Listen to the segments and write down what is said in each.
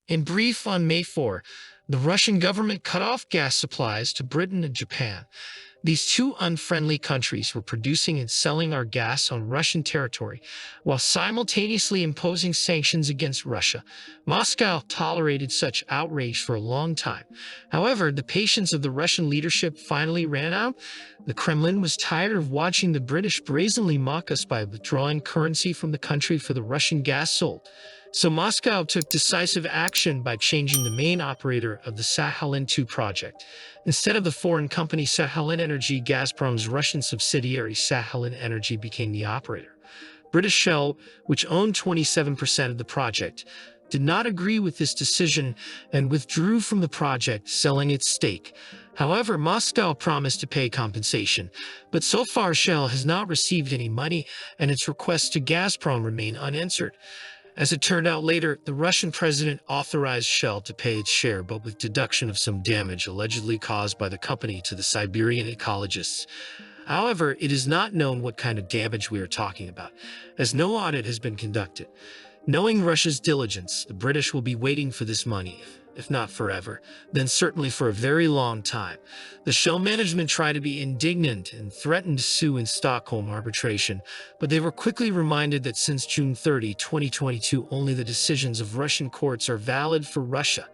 In brief, on May 4, the Russian government cut off gas supplies to Britain and Japan. These two unfriendly countries were producing and selling our gas on Russian territory, while simultaneously imposing sanctions against Russia. Moscow tolerated such outrage for a long time. However, the patience of the Russian leadership finally ran out. The Kremlin was tired of watching the British brazenly mock us by withdrawing currency from the country for the Russian gas sold. So Moscow took decisive action by changing the main operator of the Sakhalin-2 project. Instead of the foreign company Sakhalin Energy, Gazprom's Russian subsidiary Sakhalin Energy became the operator. British Shell, which owned 27% of the project, did not agree with this decision and withdrew from the project, selling its stake. However, Moscow promised to pay compensation, but so far Shell has not received any money and its requests to Gazprom remain unanswered. As it turned out later, the Russian president authorized Shell to pay its share, but with deduction of some damage allegedly caused by the company to the Siberian ecologists. However, it is not known what kind of damage we are talking about, as no audit has been conducted. Knowing Russia's diligence, the British will be waiting for this money, if not forever, then certainly for a very long time. The Shell management tried to be indignant and threatened to sue in Stockholm arbitration, but they were quickly reminded that since June 30, 2022, only the decisions of Russian courts are valid for Russia.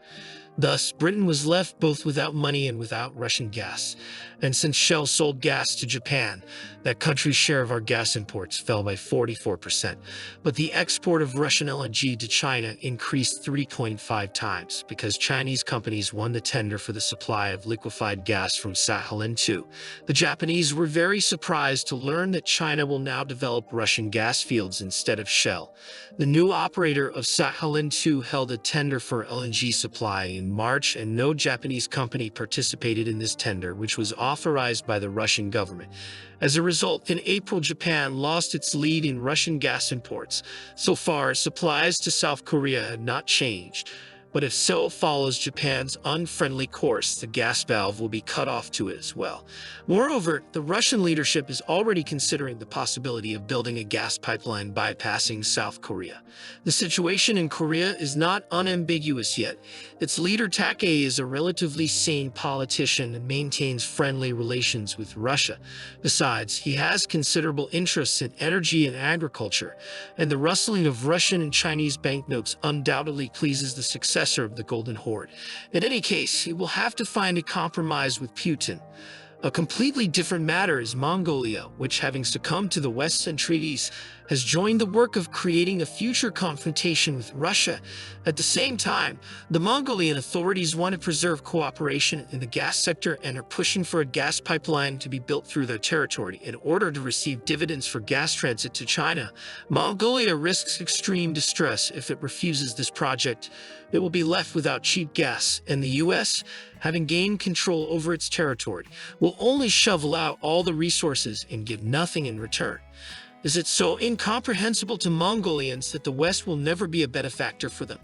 Thus, Britain was left both without money and without Russian gas. And since Shell sold gas to Japan, that country's share of our gas imports fell by 44%. But the export of Russian LNG to China increased 3.5 times because Chinese companies won the tender for the supply of liquefied gas from Sakhalin-2. The Japanese were very surprised to learn that China will now develop Russian gas fields instead of Shell. The new operator of Sakhalin-2 held a tender for LNG supply in March, and no Japanese company participated in this tender, which was authorized by the Russian government. As a result, in April, Japan lost its lead in Russian gas imports. So far, supplies to South Korea have not changed. But if Seoul follows Japan's unfriendly course, the gas valve will be cut off to it as well. Moreover, the Russian leadership is already considering the possibility of building a gas pipeline bypassing South Korea. The situation in Korea is not unambiguous yet. Its leader Takei is a relatively sane politician and maintains friendly relations with Russia. Besides, he has considerable interests in energy and agriculture, and the rustling of Russian and Chinese banknotes undoubtedly pleases the successor of the Golden Horde. In any case, he will have to find a compromise with Putin. A completely different matter is Mongolia, which, having succumbed to the West's entreaties, has joined the work of creating a future confrontation with Russia. At the same time, the Mongolian authorities want to preserve cooperation in the gas sector and are pushing for a gas pipeline to be built through their territory in order to receive dividends for gas transit to China. Mongolia risks extreme distress if it refuses this project. It will be left without cheap gas, and the U.S., having gained control over its territory, will only shovel out all the resources and give nothing in return. Is it so incomprehensible to Mongolians that the West will never be a benefactor for them?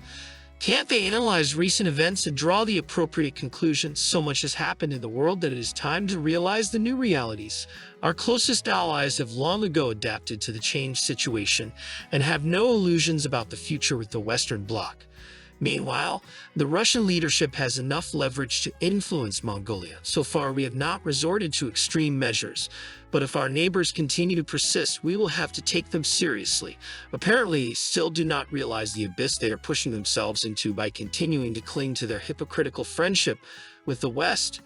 Can't they analyze recent events and draw the appropriate conclusions? So much has happened in the world that it is time to realize the new realities. Our closest allies have long ago adapted to the changed situation and have no illusions about the future with the Western Bloc. Meanwhile, the Russian leadership has enough leverage to influence Mongolia. So far, we have not resorted to extreme measures, but if our neighbors continue to persist, we will have to take them seriously. Apparently, they still do not realize the abyss they are pushing themselves into by continuing to cling to their hypocritical friendship with the West.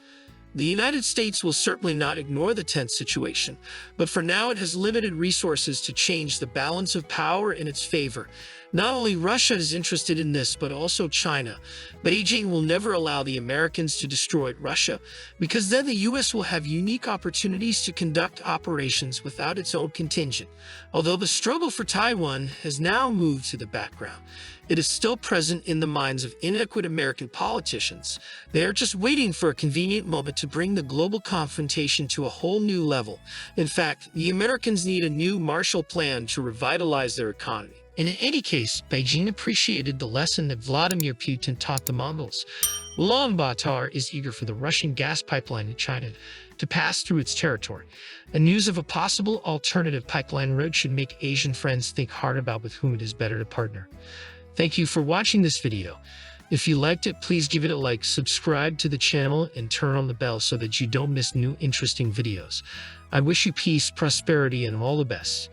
The United States will certainly not ignore the tense situation, but for now it has limited resources to change the balance of power in its favor. Not only Russia is interested in this, but also China. Beijing will never allow the Americans to destroy Russia, because then the U.S. will have unique opportunities to conduct operations without its own contingent. Although the struggle for Taiwan has now moved to the background, it is still present in the minds of inadequate American politicians. They are just waiting for a convenient moment to bring the global confrontation to a whole new level. In fact, the Americans need a new Marshall Plan to revitalize their economy. And in any case, Beijing appreciated the lesson that Vladimir Putin taught the Mongols. Ulaanbaatar is eager for the Russian gas pipeline to China to pass through its territory. The news of a possible alternative pipeline route should make Asian friends think hard about with whom it is better to partner. Thank you for watching this video. If you liked it, please give it a like, subscribe to the channel, and turn on the bell so that you don't miss new interesting videos. I wish you peace, prosperity, and all the best.